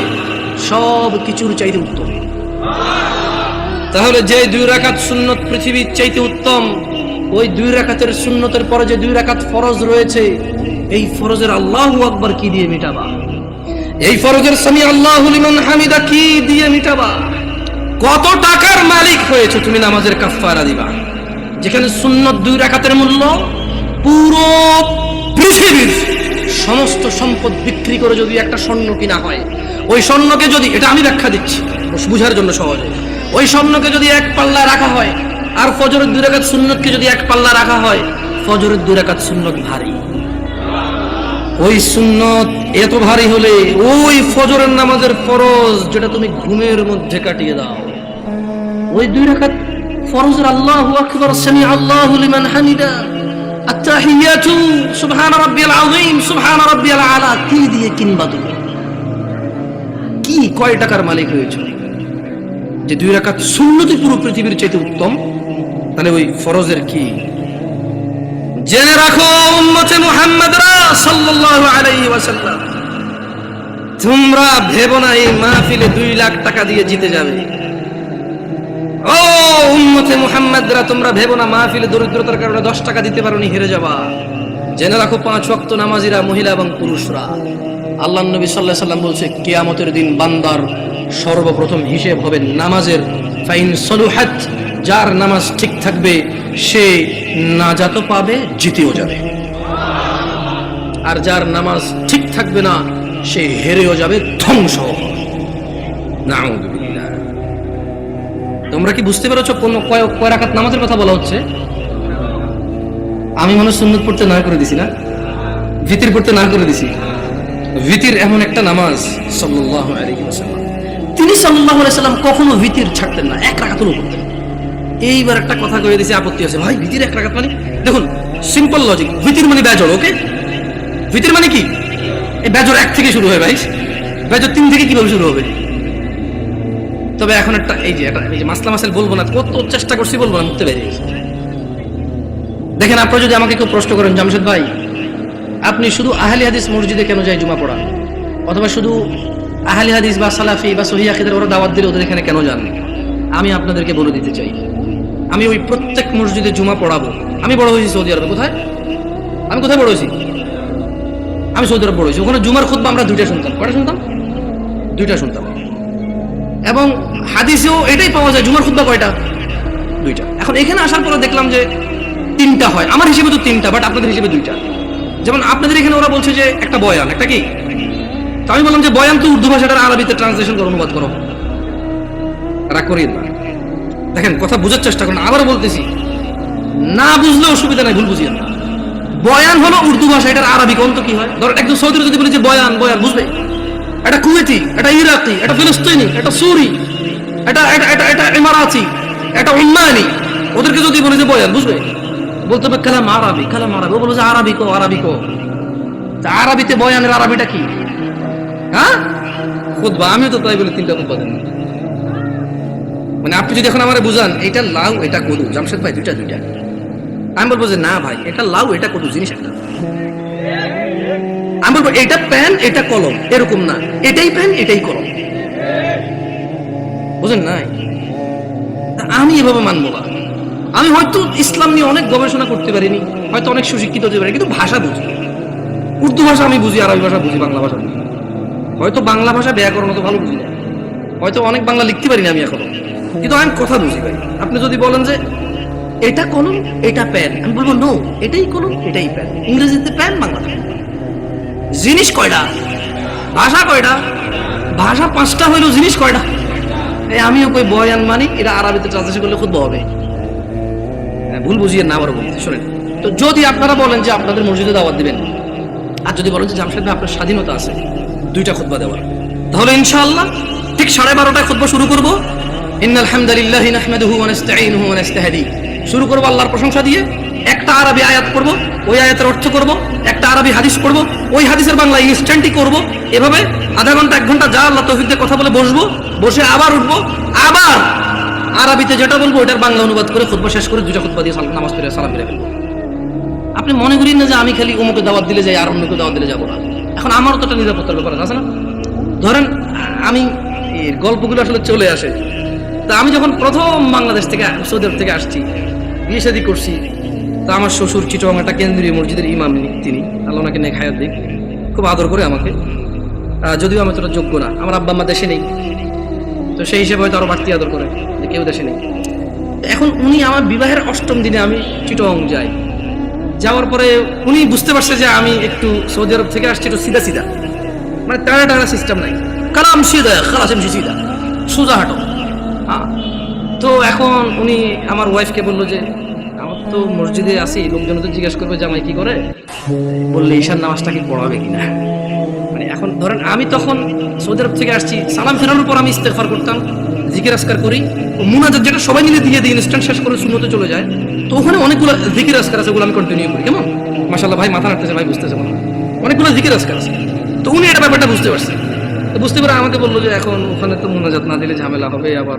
সব কিছুর চাইতে উত্তম। তাহলে যে 2 রাকাত সুন্নত পৃথিবীর চাইতে উত্তম, ওই 2 রাকাতের সুন্নতের পরে যে 2 রাকাত ফরজ রয়েছে, এই ফরজের আল্লাহু আকবার কি দিয়ে মিটাবা? এই ফরজের সামি আল্লাহু লিমান হামিদা কি দিয়ে মিটাবা? কত টাকার মালিক হয়েছে তুমি নামাজের কাফারা দিবা, যেখানে সুন্নত 2 রাকাতের মূল্য পুরো পৃথিবীর সমস্ত সম্পদ বিক্রি করে যদি একটা স্বর্ণ কিনা হয়, ওই স্বর্ণকে যদি, এটা আমি ব্যাখ্যা দিচ্ছি বুঝার জন্য সহজে, ওই স্বর্ণকে যদি এক পাল্লা রাখা হয় আর ফজরের 2 রাকাত সুন্নতকে যদি এক পাল্লা রাখা হয়, ফজরের 2 রাকাত সুন্নত ভারী। ওই সুন্নত এত ভারী হলে ওই ফজরের নামাজের ফরজ যেটা তুমি ঘুমের মধ্যে কাটিয়ে দাও, ওই 2 রাকাত ফরজের আল্লাহু আকবার, সামি আল্লাহু লিমান হামিদা, আত-তাহিয়াতু সুবহান রাব্বিয়াল আযীম, সুবহান রাব্বিয়াল আলা কি দিয়ে কিনবা? তুমি কি কয় টাকার মালিক হয়েছে যে 2 রাকাত সুন্নতই পুরো পৃথিবীর চাইতে উত্তম? তাহলে ওই ফরজের কি? জেনে রাখো উম্মতে মুহাম্মাদরা সাল্লাল্লাহু আলাইহি ওয়াসাল্লাম, তোমরা ভেবো না এই মাহফিলে 2 লাখ টাকা দিয়ে জিতে যাবে। ও উম্মতে মুহাম্মাদরা, তোমরা ভেবো না মাহফিলে দরিদ্রতার কারণে 10 টাকা দিতে পারোনি হেরে যাবা। জেনে রাখো 5 ওয়াক্ত নামাজিরা, মহিলা এবং পুরুষরা, আল্লাহর নবী সাল্লাল্লাহু আলাইহি ওয়াসাল্লাম বলছে, কিয়ামতের দিন বান্দার সর্বপ্রথম হিসেব হবে নামাজের। ফাইন সলুহাত যার নামাজ ঠিক থাকবে সে নাজাতও পাবে, জিতেও যাবে। আর যার নামাজ ঠিক থাকবে না সে হেরেও যাবে, ধ্বংস হবে। নাউযুবিল্লাহ। তোমরা কি বুঝতে পেরেছো কয় রাকাত নামাজের কথা বলা হচ্ছে? আমি মনে সুন্নত পড়তে না করে দিছি না, ভিতির পড়তে না করে দিছি। ভিতির এমন একটা নামাজ, সাল্লাল্লাহু আলাইহি ওয়াসাল্লাম, তিনি সাল্লাল্লাহু আলাইহি ওয়াসাল্লাম কখনো ভিতির ছাড়তেন না, এক রাকাতও পড়তেন। এইবার একটা কথা কয়ে দিয়েছে, আপত্তি আছে ভাই, ভিতির এক রাকাত মানে? দেখুন সিম্পল লজিক, ভিতির মানে বেজর, ওকে? ভিতির মানে কি? এই বেজর 1 থেকে শুরু হয় ভাই, বেজর 3 থেকে কিভাবে শুরু হবে? তবে এখন একটা এই যে মাসলা মাসাইল বলবো না, কত চেষ্টা করছি বলবো না, মুখতে বেরিয়ে গেছে। দেখেন, আপনারা যদি আমাকে কেউ প্রশ্ন করেন, জামশেদ ভাই আপনি শুধু আহলি হাদিস মসজিদে কেন যায় জুমা পড়ান, অথবা শুধু আহলি হাদিস বা সালাফি বা সহিহ আকীদার ওরা দাওয়াত দিলে ওদের এখানে কেন যান, আমি আপনাদেরকে বলে দিতে চাই, আমি ওই প্রত্যেক মসজিদে জুমা পড়াবো। আমি বড় হয়েছি সৌদি আরবে। কোথায়? আমি কোথায় বড় হয়েছি? আমি সৌদি আরব বড় হয়েছি। ওখানে জুমার খুতবা আমরা 2টা শুনতাম। কয়টা শুনতাম? 2টা শুনতাম। এবং হাদিসেও এটাই পাওয়া যায়, জুমার খুতবা কয়টা? 2টা। এখন এখানে আসার পরে দেখলাম যে 3টা হয়। আমার হিসেবে তো 3টা, বাট আপনাদের হিসেবে 2টা। যেমন আপনাদের এখানে ওরা বলছে যে একটা বয়ান, একটা কি? তো আমি বললাম যে বয়ান তো উর্দু ভাষাটার আরবিতে ট্রান্সলেশন করে অনুবাদ করো। রাগ করিয়ে না, দেখেন কথা বোঝার চেষ্টা করুন। আবারও বলতেছি, না বুঝলে অসুবিধা নাই, ভুল বুঝিয়ে না। বয়ান হলো উর্দু ভাষা, এটার আরবি কোন তো কি হয়? ধর একদম সৌদি যদি বলে যে বয়ান, বয়ান বুঝবে? এটা কুয়েতি, এটা ইরাকি, এটা ফিলিস্তিনি, এটা সুরি, এটা এটা এটা এটা ইমারাতি, এটা উম্মানি, ওদেরকে যদি বলে যে বয়ান, বুঝবে? বলতে হবে কালাম আরবি, কালাম আরবি। ও বলে যে আরবি কো, আরবি কো। তা আরবিতে বয়ানের আরবিটা কি? হ্যাঁ, খুতবা। আমিও তো তাই বলি 3টা খুতবা দেন। মানে আপনি যদি এখন আমারে বুঝান এটা লাউ এটা কদু, জামশেদ ভাই 2টা 2টা, আমি বলবো যে না ভাই এটা লাউ এটা কদু, জিনিস একটা। আমি বলবো এটা পেন এটা কলম, এরকম না, এটাই পেন এটাই কলম, বুঝেন নাই? আমি এভাবে মানবো না। আমি হয়তো ইসলাম নিয়ে অনেক গবেষণা করতে পারিনি, হয়তো অনেক সুশিক্ষিত হতে পারি, কিন্তু ভাষা বুঝি। উর্দু ভাষা আমি বুঝি, আরবি ভাষা বুঝি, বাংলা ভাষা বুঝি। হয়তো বাংলা ভাষা ব্যাকরণ তো ভালো বুঝি না, হয়তো অনেক বাংলা লিখতে পারিনি আমি এখনো, কিন্তু আমি কথা বুঝি ভাই। আপনি যদি বলেন যে এটা কলম এটা পেন, আমি বলবো নো, এটাই কলম এটাই পেন। ইংরেজিতে পেন, বাংলা পেন। জিনিস কয়টা? ভাষা কয়টা? ভাষা 5টা হইলো, জিনিস কয়টা? আমিও কই বয়ান মানি, এটা আরবিতে ট্রান্সলেশন করলে খুব হবে। ভুল বুঝিয়ে না, আবার বলতে শোনেন। তো যদি আপনারা বলেন যে আপনাদের মসজিদে দাওয়াত দিবেন, আর যদি বলেন যে জামশেদ ভাই আপনার স্বাধীনতা আছে 2টা খুতবা দেওয়ার, তাহলে ইনশাআল্লাহ ঠিক 12:30টায় খুতবা শুরু করব। ইন্নাল হামদালিল্লাহি নাহমাদুহু ওয়া নাস্তাঈনুহু ওয়া নাস্তাহদি, শুরু করব আল্লাহর প্রশংসা দিয়ে। একটা আরবি আয়াত পড়ব, ওই আয়াতের অর্থ করব। একটা আরবি হাদিস পড়ব, ওই হাদিসের বাংলা ইনস্ট্যান্টই করব। এভাবে আধা ঘন্টা 1 ঘন্টা যা আল্লাহ তৌফিক দিয়ে কথা বলে বসবো, বসে আবার উঠবো, আবার আরবিতে যেটা বলবো ওটার বাংলা অনুবাদ করে খুতবা শেষ করে 2টা খুতবা দিয়ে নামাজ পড়ে সালাম ফিরে ফেলবো। আপনি মনে করেন না যে আমি খালি অমুকে দাওয়াত দিলে যাই আর অন্যকে দাওয়াত দিলে যাবো না। এখন আমারও তো একটা নিরাপত্তার ব্যাপার আছে না? ধরেন আমি গল্পগুলো আসলে চলে আসে। তা আমি যখন প্রথম বাংলাদেশ থেকে সৌদি আরব থেকে আসছি, বিয়ে শাদী করছি, তা আমার শ্বশুর চিটগাং একটা কেন্দ্রীয় মসজিদের ইমাম, তিনি আল্লাহ ওনাকে নেক হায়াত দিক, খুব আদর করে আমাকে। যদিও আমি তোরা যোগ্য না, আমার আব্বা আম্মা দেশে নেই, তো সেই হিসেবে হয়তো আরো বাড়তি আদর করে যে কেউ দেশে নেই। এখন উনি আমার বিবাহের 8ম দিনে আমি চিটগাং যাই, যাওয়ার পরে উনি বুঝতে পারছে যে আমি একটু সৌদি আরব থেকে আসছি একটু সিধা সিধা, মানে টানা টানা সিস্টেম নাই, কালাম সিধা খালাস এমসি সিধা, সোজা হাঁটো। হ্যাঁ, তো এখন উনি আমার ওয়াইফকে বললো যে আমার তো মসজিদে আসি, লোকজন তো জিজ্ঞেস করবে জামাই কি করে, বললে ঈশার নামাজটা কি পড়াবে কিনা। মানে এখন ধরেন আমি তখন সৌদি আরব থেকে আসছি, সালাম ফেরানোর পর আমি ইস্তেগফার করতাম, জিকির আজকার করি, মুনাজাত যেটা সবাই মিলে দিয়ে দিই, ইনস্ট্যান্ট শেষ করে সুন্নতে চলে যায়। তো ওখানে অনেকগুলো জিকির আজকার আছে, ওগুলো আমি কন্টিনিউ করি। কেমন মাশাআল্লাহ ভাই, মাথা রাখতেছে ভাই, বুঝতেছে মনে হয় অনেকগুলো জিকির আজকার আছে। তো উনি এটা ব্যাপারটা বুঝতে পারছে, তো বুঝতে পারে আমাকে বললো যে এখন ওখানে তো মুনাজাত না দিলে ঝামেলা হবে। আবার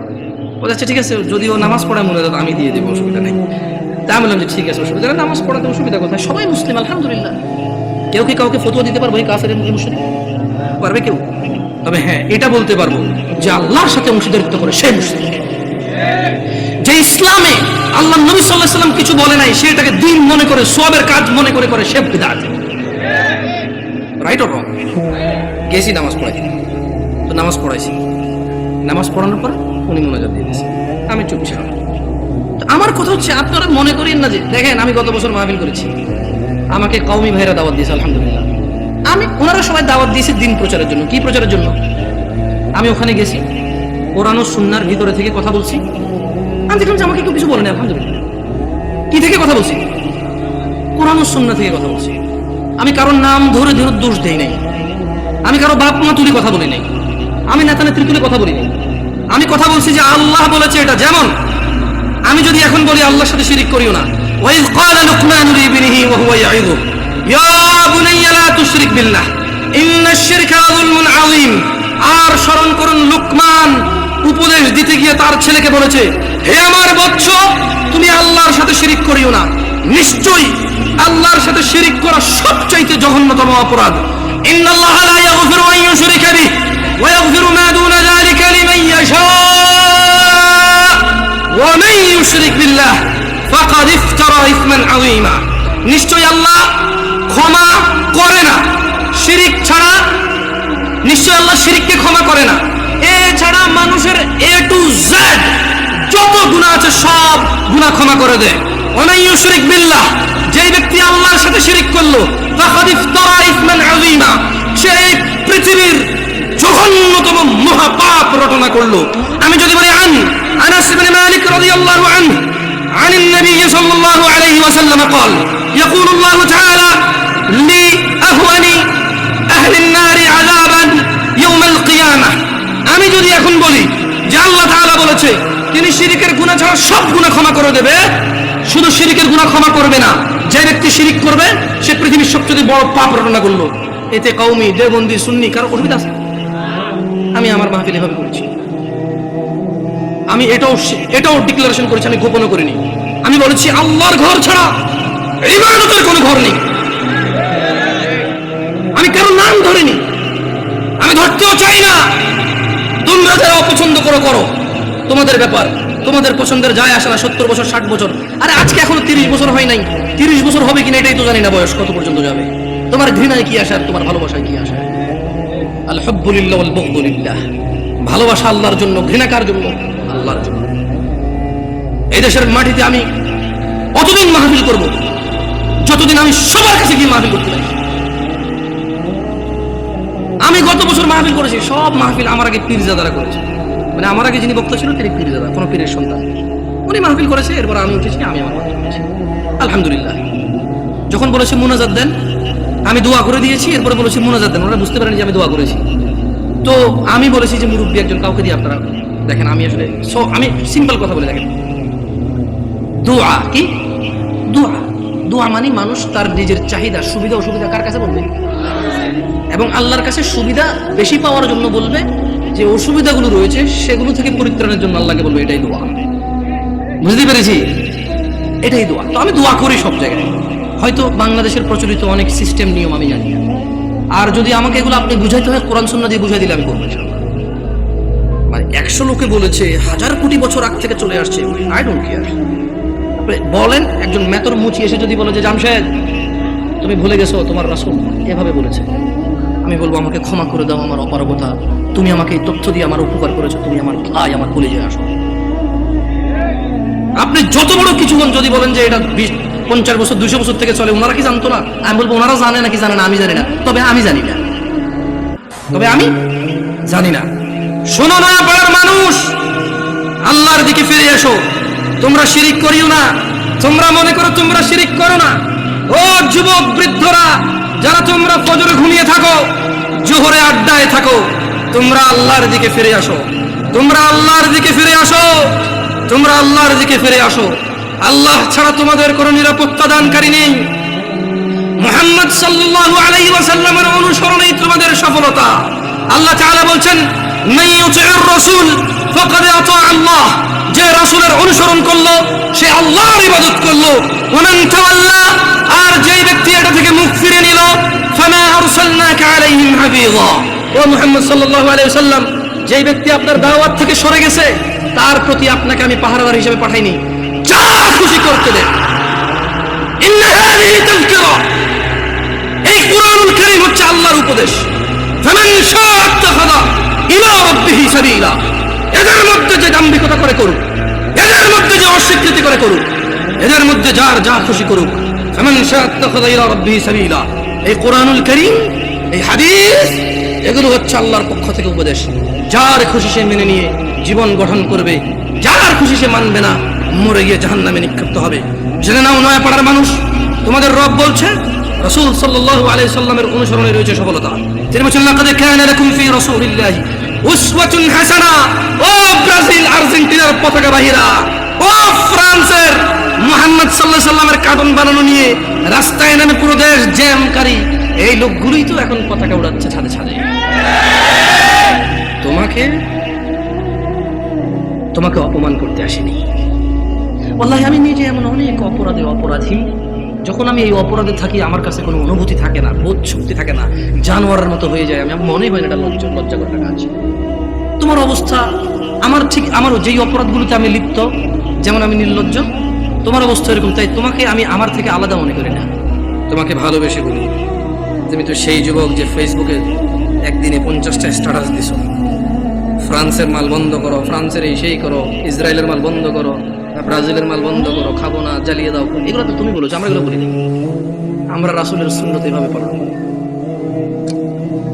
বলে আচ্ছা ঠিক আছে, যদি ও নামাজ পড়ায় মুনাজাত আমি দিয়ে দেবো, অসুবিধা নেই। তা আমি বললাম যে ঠিক আছে, অসুবিধা নেই, নামাজ পড়াতে অসুবিধা কোথায়, সবাই মুসলিম আলহামদুলিল্লাহ। কেউ কি কাউকে ফতোয়া দিতে পারবো এই কাফের মুশরিক? পারবে কেউ? তবে হ্যাঁ এটা বলতে পারবো যে আল্লাহর সাথে অংশীদারিত্ব করে সে মুশরিক। যে ইসলামে আল্লাহ নবী সাল্লাল্লাহু আলাইহি ওয়াসাল্লাম কিছু বলে নাই, সে এটাকে দ্বীন মনে করে, সওয়াবের কাজ মনে করে করে সে বিদআত। Right or wrong? গেছি নামাজ পড়াইছি, তো নামাজ পড়াইছি, নামাজ পড়ানোর পর উনি মুনাজাত দিয়ে দিয়েছে, আমি চুপ ছিলাম। হচ্ছে আপনারা মনে করেন না যে দেখেন আমি গত বছর মাহফিল করেছি, আমাকে কওমি ভাইরা দাওয়াত দিয়েছে, আলহামদুলিল্লাহ। আমি ওনারা সবাই দাওয়াত দিয়েছে দিন প্রচারের জন্য। কি প্রচারের জন্য? আমি ওখানে গেছি, কোরআন ও সুন্নাহর ভিতরে থেকে কথা বলছি। আমি দেখলাম যে আমাকে কেউ কিছু বলেনি, আলহামদুলিল্লাহ। কি থেকে কথা বলছি? কোরআন ও সুন্নাহ থেকে কথা বলছি। আমি কারোর নাম ধরে ধরে দোষ দেই নাই, আমি কারো বাপ মা তুলে কথা বলি নাই, আমি নেতা নেত্রী তুলে কথা বলি নাই। আমি কথা বলছি যে আল্লাহ বলেছে এটা। যেমন আমি যদি এখন বলি আল্লাহর সাথে শিরিক করিও না, ওয়াইজ ক্বালা লুকমানু লিবনিহি ওয়া হুয়া ইয়াইযু ইয়া বুনাইয়া লা তুশরিক বিল্লাহ ইন্নাশ শিরকা যুলমুন আযীম। আর স্মরণ করুন, লুকমান উপদেশ দিতে গিয়ে তার ছেলেকে বলেছে, হে আমার বৎস, তুমি আল্লাহর সাথে শিরিক করিও না। নিশ্চয়ই আল্লাহর সাথে শিরিক করা সবচাইতে জঘন্যতম অপরাধ। ইন্নাল্লাহা লা ইয়াগফিরু আন ইউশরিকা বিহি ওয়া ইয়াগফিরু মা দুনা যালিকা লিমান ইয়াশা ওয়া মান ইউশরিক বিল্লাহ ফাকাদ ইফতারা ইসমান আযীমা। নিশ্চয়ই আল্লাহ ক্ষমা করে না শিরিক ছাড়া, নিশ্চয় আল্লাহ শিরিককে ক্ষমা করে না। এছাড়া মানুষের এ টু জেড যত গুনাহ আছে সব গুনাহ ক্ষমা করে দেয়। ওয়া মান ইউশরিক বিল্লাহ, যেই ব্যক্তি আল্লাহর সাথে শিরিক করলো, ফাকাদ ইফতারা ইসমান আযীমা, সে পৃথিবীর জঘন্যতম মহাপাপ রটনা করলো। আমি যদি বলি আনাস ইবনে মালিক রাদিয়াল্লাহু আনহু عن النبي صلى الله عليه وسلم قال يقول الله تعالى لأهون أهل النار عذابا يوم القيامة। আমি যদি এখন বলি যে আল্লাহ তাআলা বলেছে তিনি শিরকের গুনাহ ছাড়া সব গুনাহ ক্ষমা করে দেবে, শুধু শিরকের গুনাহ ক্ষমা করবে না, যে ব্যক্তি শিরিক করবে সে পৃথিবীর সবচেয়ে বড় পাপ রটনা করলো, এতে কওমি দেওবন্দি সুন্নি কারো অসুবিধা আছে? আমি আমার মাহফিল এভাবে করেছি। আমি এটাও ডিক্লারেশন করেছি, আমি গোপন করিনি। আমি বলেছি আল্লাহর ঘর ছাড়া ইবাদতের কোনো ঘর নেই। আমি কারো নাম ধরিনি, আমি ধরতেও চাই না। তোমরা যারা অপছন্দ করো, তোমাদের ব্যাপার, তোমাদের পছন্দের যায় আসে না। 70 বছর 60 বছর, আরে আজকে এখনো 30 বছর হয় নাই, 30 বছর হবে কিনা এটাই তো জানি না, বয়স কত পর্যন্ত যাবে। তোমার ঘৃণায় কি আসে আর তোমার ভালোবাসায় কি আসে? আল হুব্বু লিল্লাহ ওয়াল বুগদু লিল্লাহ। ভালোবাসা আল্লাহর জন্য, ঘৃণা কার জন্য? আল্লাহর জন্য। এই দেশের মাটিতে আমি অতদিন মাহফিল করব যতদিন আমি সবার কাছে গিয়ে মাহফিল করতে পারি। আমি গত বছর মাহফিল করেছি, সব মাহফিল আমার আগে পীরজাদারা করেছে। মানে আমার আগে যিনি বক্তা ছিল তিনি পীরজাদা, কোনো পীরের সন্তান, উনি মাহফিল করেছে। এরপর আমি উঠেছি, আমি আমার মাহফিল করেছি, আলহামদুলিল্লাহ। যখন বলেছে মুনাজাত দেন, আমি দোয়া করে দিয়েছি। এরপরে বলেছি মুনাজাত দেন, ওরা বুঝতে পারেনি যে আমি দোয়া করেছি। তো আমি বলেছি যে মুরব্বী একজন কাউকে দিয়ে আপনারা দেখেন। আমি আসলে আমি সিম্পল কথা বলে দেখেন, দোয়া কি? দোয়া মানে মানুষ তার নিজের চাহিদা, সুবিধা অসুবিধা কার কাছে বলবে? এবং আল্লাহর কাছে সুবিধা বেশি পাওয়ার জন্য বলবে, যে অসুবিধাগুলো রয়েছে সেগুলো থেকে পরিত্রাণের জন্য আল্লাহকে বলবে। এটাই দোয়া। বুঝতে পেরেছি? এটাই দোয়া। তো আমি দোয়া করি সব জায়গায়। হয়তো বাংলাদেশের প্রচলিত অনেক সিস্টেম নিয়ম আমি জানি না, আর যদি আমাকে এগুলো আপনি বুঝাইতে হয় কোরআন সুন্নাহ দিয়ে বুঝাই দিলে আমি করবো। মানে 100 লোকে বলেছে, 1000 কোটি বছর আগ থেকে চলে আসছে, আই ডোন্ট কেয়ার। বলেন একজন মেতর মুচি এসে যদি বলে যে জামশেদ তুমি ভুলে গেছো তোমার রাসূল এভাবে বলেছে, আমি বলবো আমাকে ক্ষমা করে দাও, আমার অপারগতা, তুমি আমাকে এই তথ্য দিয়ে আমার উপকার করেছো, তুমি আমার ভাই, আমার কলিজায় আসো। আপনি যত বড় কিছু যদি বলেন যে এটা 50 বছর 200 বছর থেকে চলে, ওনারা কি জানতো না? আমি বলবো ওনারা জানে নাকি জানে না আমি জানি না, তবে আমি জানি না, শোনো না পাড়ার মানুষ, আল্লাহর দিকে ফিরে এসো। তোমরা শিরিক করিও না। তোমরা মনে করো তোমরা শিরিক করো না। ও যুবক বৃদ্ধরা, যারা তোমরা ফজরে ঘুমিয়ে থাকো, জোহরে আড্ডায় থাকো, তোমরা আল্লাহর দিকে ফিরে আসো। তোমরা আল্লাহর দিকে ফিরে আসো। তোমরা আল্লাহর দিকে ফিরে আসো। আল্লাহ ছাড়া তোমাদের কোনো নিরাপত্তা দানকারী নেই। মুহাম্মদ সাল্লাল্লাহু আলাইহি ওয়াসাল্লামের অনুসরণেই তোমাদের সফলতা। আল্লাহ তাআলা বলছেন, মান ইউতিউর রাসূল ফাকাদ আতা আল্লাহ। যে রাসূলের অনুসরণ করলো সে আল্লাহর ইবাদত করলো। ওয়া মান তাওয়াল্লা, আর যেই ব্যক্তি এটা থেকে মুখ ফিরে নিল, ফামা আরসালনাকা আলাইহিম হাফিযা। ও মুহাম্মদ সাল্লাল্লাহু আলাইহি ওয়াসাল্লাম, যেই ব্যক্তি আপনার দাওয়াত থেকে সরে গেছে তার প্রতি আপনাকে আমি পাহারাদার হিসেবে পাঠাইনি, যা খুশি করতে দেন। ইন্না হাযিহি তাযকিরা, এই কুরআনুল কারীম হচ্ছে আল্লাহর উপদেশ। ফামান শাআ ইত্তাখাযা ইলা রাব্বিহি সাবিলা। এদের মধ্যে যে দাম্ভিকতা করে করুক, এদের মধ্যে যে অস্বীকৃতি করে করুক, এদের মধ্যে যার যা খুশি করুক। ফামান শাআ ইত্তাখাযা ইলা রাব্বিহি সাবিলা। এই কোরআনুল কারীম, এই হাদিস, এগুলো হচ্ছে আল্লাহর পক্ষ থেকে উপদেশ। যার খুশি সে মেনে নিয়ে জীবন গঠন করবে, যার খুশি সে মানবে না, মরে গিয়ে জাহান্নামে নিক্ষিপ্ত হবে। জেনে নাও নয়াপাড়ার মানুষ, তোমাদের রব বলছে রাসূল সাল্লাল্লাহু আলাইহি সাল্লামের অনুসরণে রয়েছে সফলতা। তিনি বলেছেন লাকাদ কানা লাকুম ফি রাসূলিল্লাহি উসওয়াতুন হাসানা। ও ব্রাজিল আর্জেন্টিনার পতাকাবাহীরা, ও ফ্রান্সের মুহাম্মদ সাল্লাল্লাহু আলাইহি সাল্লামের কার্টুন বানানো নিয়ে রাস্তায় নেমে পুরো দেশ জ্যামকারী এই লোকগুলোই তো এখন পতাকা উড়াচ্ছে ছাদে ছাদে। তোমাকে অপমান করতে আসেনি। ওয়াল্লাহি আমি নিজে এমন অনেক অপরাধী, যখন আমি এই অপরাধে থাকি আমার কাছে কোনো অনুভূতি থাকে না, বোধ শক্তি থাকে না, জানোয়ারের মতো হয়ে যায়। আমি মনে হয় না এটা লজ্জাকর কাজ। তোমার অবস্থা আমার যেই অপরাধগুলোতে আমি লিপ্ত, যেমন আমি নির্লজ্জ, তোমার অবস্থা এরকম। তাই তোমাকে আমি আমার থেকে আলাদা মনে করি না, তোমাকে ভালোবেসে বলি। তুমি তো সেই যুবক যে ফেসবুকে একদিনে 50টা স্ট্যাটাস দিছো, ফ্রান্সের মাল বন্ধ করো, ফ্রান্সের এই সেই করো, ইসরায়েলের মাল বন্ধ করো, ব্রাজিলের মাল বন্ধ করো, খাবো না, জ্বালিয়ে দাও। এগুলো তো তুমি বলেছো, আমরা এগুলো বলিনি। আমরা রাসূলের সুন্নাত এভাবে পালন করি।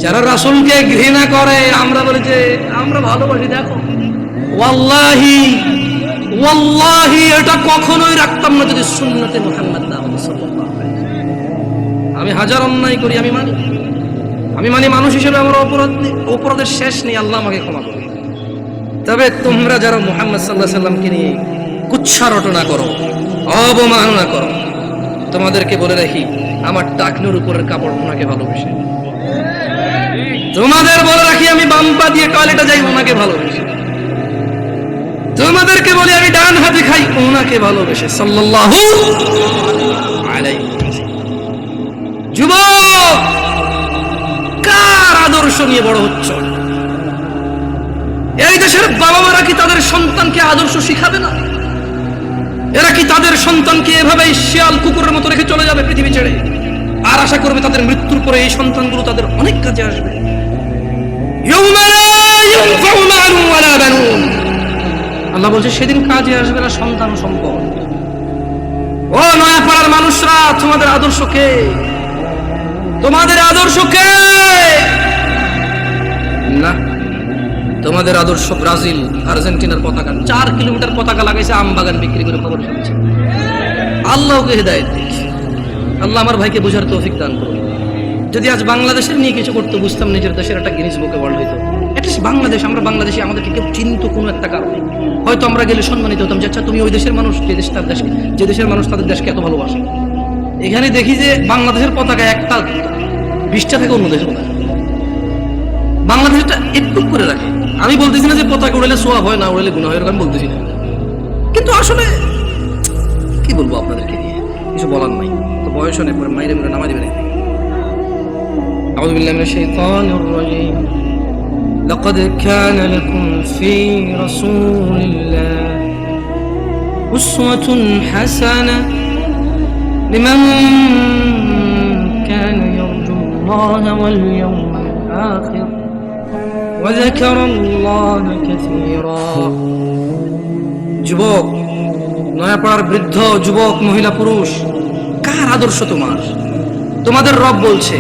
যারা রাসূলকে ঘৃণা করে আমরা বলি যে আমরা ভালোবাসি। দেখো ওয়াল্লাহি এটা কখনোই রাখতাম না যদি সুন্নতে মুহাম্মদ সাল্লাল্লাহু আলাইহি ওয়াসাল্লাম। আমি হাজার অন্যায় করি, আমি মানি মানুষ হিসেবে আমার অপরাধের শেষ নেই, আল্লাহ আমাকে ক্ষমা করবে। তবে তোমরা যারা মুহাম্মদ সাল্লাল্লাহু আলাইহি ওয়াসাল্লামকে নিয়ে কুচ্ছা রটনা করো, অবমাননা করো, তোমাদেরকে বলে রাখি আমার টাকনুর উপরের কাপড় ওনাকে ভালোবেসে। তোমাদের বলে রাখি আমি বাম পা দিয়ে টয়লেটে যাই ওনাকে ভালোবেসে। তোমাদেরকে বলি আমি ডান হাতে খাই ওনাকে ভালোবেসে সাল্লাল্লাহু আলাইহি ওয়াসাল্লাম। যুবক, কার আদর্শ নিয়ে বড় হচ্ছ? এই দেশের বাবা মারা কি তাদের সন্তানকে আদর্শ শিখাবে না? এরা কি তাদের সন্তানকে এভাবে শিয়াল কুকুরের মতো রেখে চলে যাবে পৃথিবী ছেড়ে, আর আশা করবে তাদের মৃত্যুর পরে এই সন্তানগুলো তাদের অনেক কাজে আসবে? আল্লাহ বলছে সেদিন কাজে আসবে না সন্তান ও সম্পদ। ও নয়াপাড়ার মানুষরা, তোমাদের আদর্শ কে? তোমাদের আদর্শ কে? না, তোমাদের আদর্শ ব্রাজিল আর্জেন্টিনার পতাকা। 4 কিলোমিটার পতাকা লাগাইছে, আম বাগান বিক্রি করে খবর শুনছে। আল্লাহকে হেদায়েত দিক। আল্লাহ আমার ভাইকে বোঝার তৌফিক দান করুন। যদি আজ বাংলাদেশের নিয়ে কিছু করতে বুঝতাম, নিজের দেশের একটা গিনিস বুকে ওয়ার্ল্ড হইতো। অ্যাটলিস্ট বাংলাদেশ, আমরা বাংলাদেশি, আমাদেরকে কেউ চিনত কোনো একটা কারণে, হয়তো আমরা গেলে সম্মানিত হতাম যে আচ্ছা তুমি ওই দেশের মানুষ, যে দেশের মানুষ তাদের দেশকে এত ভালোবাসে। এখানে দেখি যে বাংলাদেশের পতাকা একটা 20টা থেকে অন্য দেশের পতাকা, বাংলাদেশটা একটু করে রাখে। আমি বলতেছি না যে পতাকা উড়ালে সোয়াব হয়, না উড়ালে গুনাহ হয়, আমি বলতেছি না, কিন্তু আসলে কি বলবো আপনাদেরকে নিয়ে কিছু বলার নাই। তো বয়স অনেক পরে মাইরে মেরে নামা দিবেন। আউযু বিল্লাহি মিনাশ শাইতানির রাজীম। লাকাদ কানা লাকুম ফি রাসূলিল্লাহি উসওয়াতুন হাসানাহ লিমান কানা ইয়ারজুল্লাহ ওয়াল ইয়াওমাল আখির ওয়া যাকারাল্লাহ কাসীরা। যুবক, নয়াপাড়ার বৃদ্ধ, যুবক, মহিলা, পুরুষ, কার আদর্শ তোমার? তোমাদের রব বলছে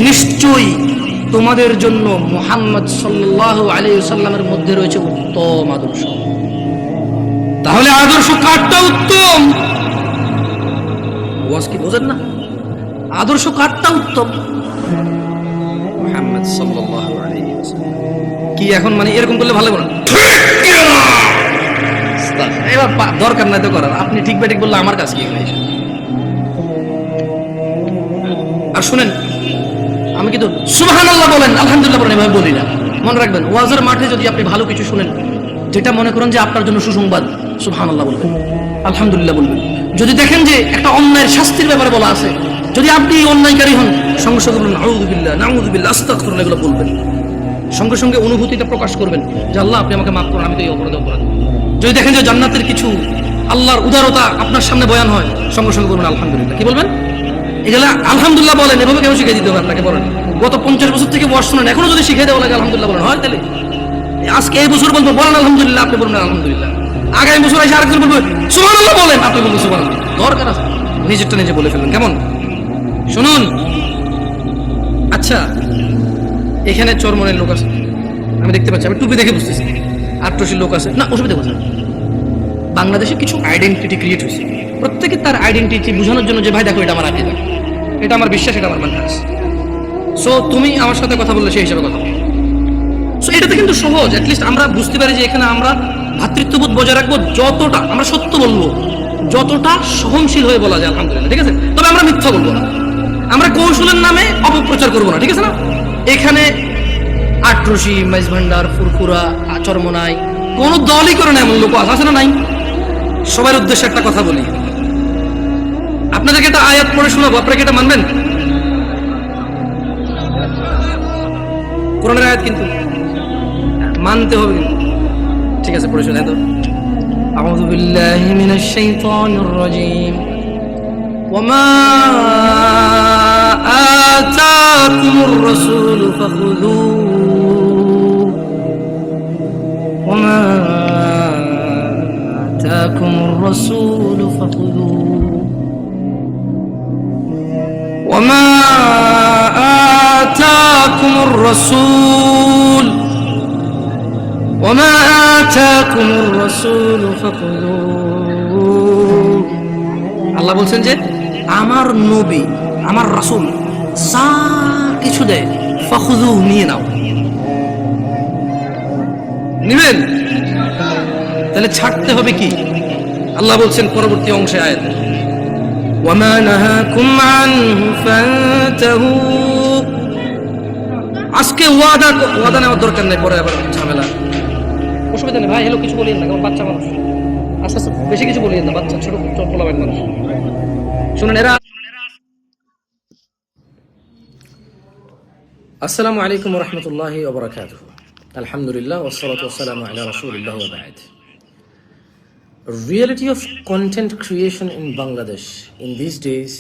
নিশ্চয়ই তোমাদের জন্য মুহাম্মদ সাল্লাল্লাহু আলাইহি ওয়াসাল্লামের মধ্যে রয়েছে উত্তম আদর্শ। তাহলে আদর্শ কারটা উত্তম? ওয়াজ কি বোঝেন না? আদর্শ কারটা উত্তম? মুহাম্মদ সাল্লাল্লাহু আলাইহি ওয়াসাল্লাম। কি এখন মানে এরকম করলে ভালো না? এবার দরকার নাই তো করার, আপনি ঠিক বেঠিক বললে আমার কাছে কি হয়? আর শুনেন, আমি কিন্তু সুবহানাল্লাহ বলেন, আলহামদুলিল্লাহ বলেন, এভাবে বলি না। মনে রাখবেন, ওয়াজের মাঠে যদি আপনি ভালো কিছু শুনেন, যেটা মনে করেন যে আপনার জন্য সুসংবাদ, সুবহানাল্লাহ বলবেন, আলহামদুলিল্লাহ বলবেন। যদি দেখেন যে একটা অন্যায়ের শাস্তির ব্যাপারে বলা আছে, যদি আপনি অন্যায়কারী হন, সঙ্গে সঙ্গে বলবেন আউযুবিল্লাহ, নাউযুবিল্লাহ, আস্তাগফিরুল্লাহ, এগুলো বলবেন। সঙ্গে সঙ্গে অনুভূতিটা প্রকাশ করবেন যে আল্লাহ আপনি আমাকে মাফ করুন, আমি তো এই অপরাধ। যদি দেখেন যে জান্নাতের কিছু, আল্লাহর উদারতা আপনার সামনে বয়ান হয়, সঙ্গে সঙ্গে বলবেন আলহামদুলিল্লাহ। কি বলবেন? এগুলা আলহামদুলিল্লাহ বলেন। এভাবে কেউ শিখিয়ে দিতে হবে আপনাকে? বলেন গত 50 বছর থেকে ওয়াজ শুনেন, এখনো যদি শিখিয়ে দেওয়া লাগে আলহামদুলিল্লাহ বলেন, হয় তাহলে আজকে এই বছর বলবো বলেন আলহামদুলিল্লাহ, আপনি বলবেন আলহামদুলিল্লাহ। আগামী বছর এসে আরেকজন বলবো সুবহানাল্লাহ বলেন, আপনি বলবেন সুবহানাল্লাহ, দরকার আছে নিজেরটা নিজে বলে ফেলবেন, কেমন? শুনুন, আচ্ছা এখানে চরমনের লোক আছে, আমি দেখতে পাচ্ছি, আমি টুপি দেখে বুঝতেছি আট্রসির লোক আছে না, অসুবিধা কোথায়? বাংলাদেশে কিছু আইডেন্টিটি ক্রিয়েট হয়েছে, প্রত্যেকে তার আইডেন্টিটি বোঝানোর জন্য যে ভাই দেখো এটা আমার আকিদা, এটা আমার বিশ্বাস, এটা আমার মানহাজ। সো তুমি আমার সাথে কথা বললে সেই হিসাবে কথা বলো। সো এটাতে কিন্তু সহজ, অ্যাটলিস্ট আমরা বুঝতে পারি যে এখানে আমরা ভ্রাতৃত্ববোধ বজায় রাখবো, যতটা আমরা সত্য বলবো, যতটা সহনশীল হয়ে বলা যায় আলহামদুলিল্লাহ, ঠিক আছে? তবে আমরা মিথ্যা বলবো না, আমরা কৌশলের নামে অপপ্রচার করবো না, ঠিক আছে না? এখানে আট্রসি, মাইজ ভান্ডার, ফুরফুরা, চরমনাই কোন দলই করে না এমন লোক আছে না? নাই। সবার উদ্দেশ্যে একটা কথা বলি, আপনাদেরকে একটা আয়াত পড়ে শোনাবো, আপনারা কি এটা মানবেন? কোরআনের আয়াত কিন্তু মানতে হবে কিন্তু, ঠিক আছে? পড়ে শোনাই তো। আউযু বিল্লাহি মিনাশ শাইতানির রাজীম। ওয়ামা আতাকুমুর রাসূলু ফাখুযুহু ওয়ামা আতাকুমুর রাসূলু ফাখুযুহু ওয়ামা আতাকুমুর রাসূল ওয়ামা আতাকুমুর রাসূল ফাখুযুহু। আল্লাহ বলছেন যে আমার নবী, আমার রাসূল যা কিছু দেয় ফাখুযুহু, নিয়ে নাও। নিবেন? তাহলে ছাড়তে হবে কি? আল্লাহ বলছেন পরবর্তী অংশে আয়াতে, ওয়ামা নাহাকুম আনহু ফান্তাহু। আজকে ওয়াদা নেওয়ার দরকার নেই, পরে আবার ঝামেলা, অসুবিধা নেই ভাই। হ্যালো, কিছু বলিয়েন না, কারণ বাচ্চা মানুষ, আস্তে আস্তে বেশি কিছু বলিয়েন না, বাচ্চা ছোট পোলাবেন মানুষ। শুনেন, এরা আসসালামু আলাইকুম ওয়া রাহমাতুল্লাহি ওয়া বারাকাতুহু। আলহামদুলিল্লাহ ওয়াসসালাতু ওয়াসসালামু আলা রাসূলিল্লাহ ওয়া বা'দ। Reality of content creation in Bangladesh in this days,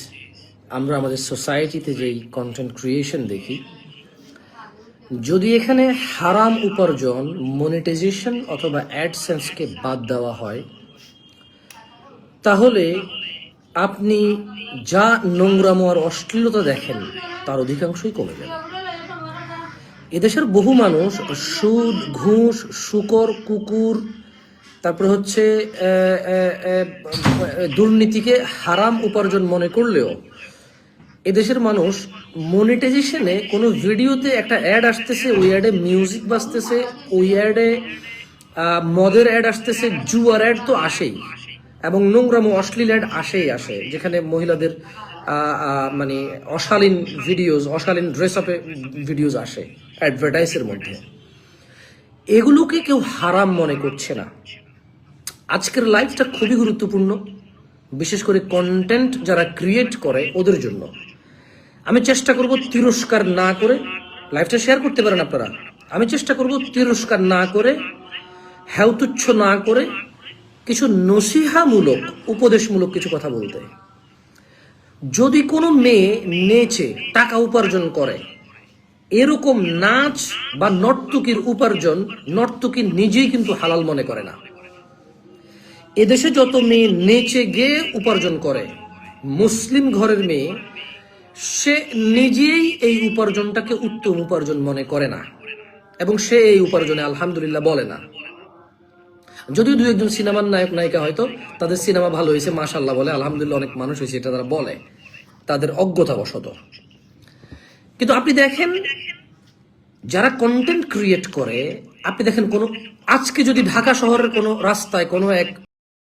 আমরা আমাদের সোসাইটিতে যেই কন্টেন্ট ক্রিয়েশন দেখি, যদি এখানে হারাম উপার্জন, মনিটাইজেশন অথবা অ্যাডসেন্সকে বাদ দেওয়া হয়, তাহলে আপনি যা নোংরামো আর অশ্লীলতা দেখেন তার অধিকাংশই কমে যাবে। এদেশের বহু মানুষ সুদ, ঘুষ, শুকর, কুকুর, তারপরে হচ্ছে দুর্নীতিকে হারাম উপার্জন মনে করলেও এদেশের মানুষ মনিটাইজেশনে কোনো ভিডিওতে একটা অ্যাড আসতেছে, ওই অ্যাডে মিউজিক বাজতেছে, ওই অ্যাডে মদের অ্যাড আসতেছে, জুয়ার অ্যাড তো আসেই, এবং নোংরাম অশ্লীল অ্যাড আসে, যেখানে মহিলাদের মানে অশালীন ভিডিওজ, অশালীন ড্রেস আপে ভিডিওজ আসে অ্যাডভার্টাইজের মধ্যে। এগুলোকে কেউ হারাম মনে করছে না। আজকের লাইফটা খুবই গুরুত্বপূর্ণ, বিশেষ করে কন্টেন্ট যারা ক্রিয়েট করে ওদের জন্য। আমি চেষ্টা করব তিরস্কার না করে, লাইফটা শেয়ার করতে পারেন আপনারা, আমি চেষ্টা করব তিরস্কার না করে, হেউতুচ্ছ না করে, কিছু নসিহামূলক, উপদেশমূলক কিছু কথা বলতে। যদি কোনো মেয়ে নেচে টাকা উপার্জন করে, এরকম নাচ বা নর্তকীর উপার্জন নর্তকী নিজেই কিন্তু হালাল মনে করে না। এদেশে যত মেয়ে নেচে গিয়ে উপার্জন করে, মুসলিম ঘরের মেয়ে, সে নিজেই এই উপার্জনটাকে উত্তম উপার্জন মনে করে না, এবং সে এই উপার্জনে আলহামদুলিল্লাহ বলে না। যদিও দু একজন সিনেমার নায়ক নায়িকা হয়তো তাদের সিনেমা ভালো হয়েছে মাশাআল্লাহ বলে, আলহামদুলিল্লাহ অনেক মানুষ হয়েছে, এটা তারা বলে তাদের অজ্ঞতাবশত। কিন্তু আপনি দেখেন যারা কন্টেন্ট ক্রিয়েট করে, আপনি দেখেন কোনো আজকে যদি ঢাকা শহরের কোনো রাস্তায় কোনো এক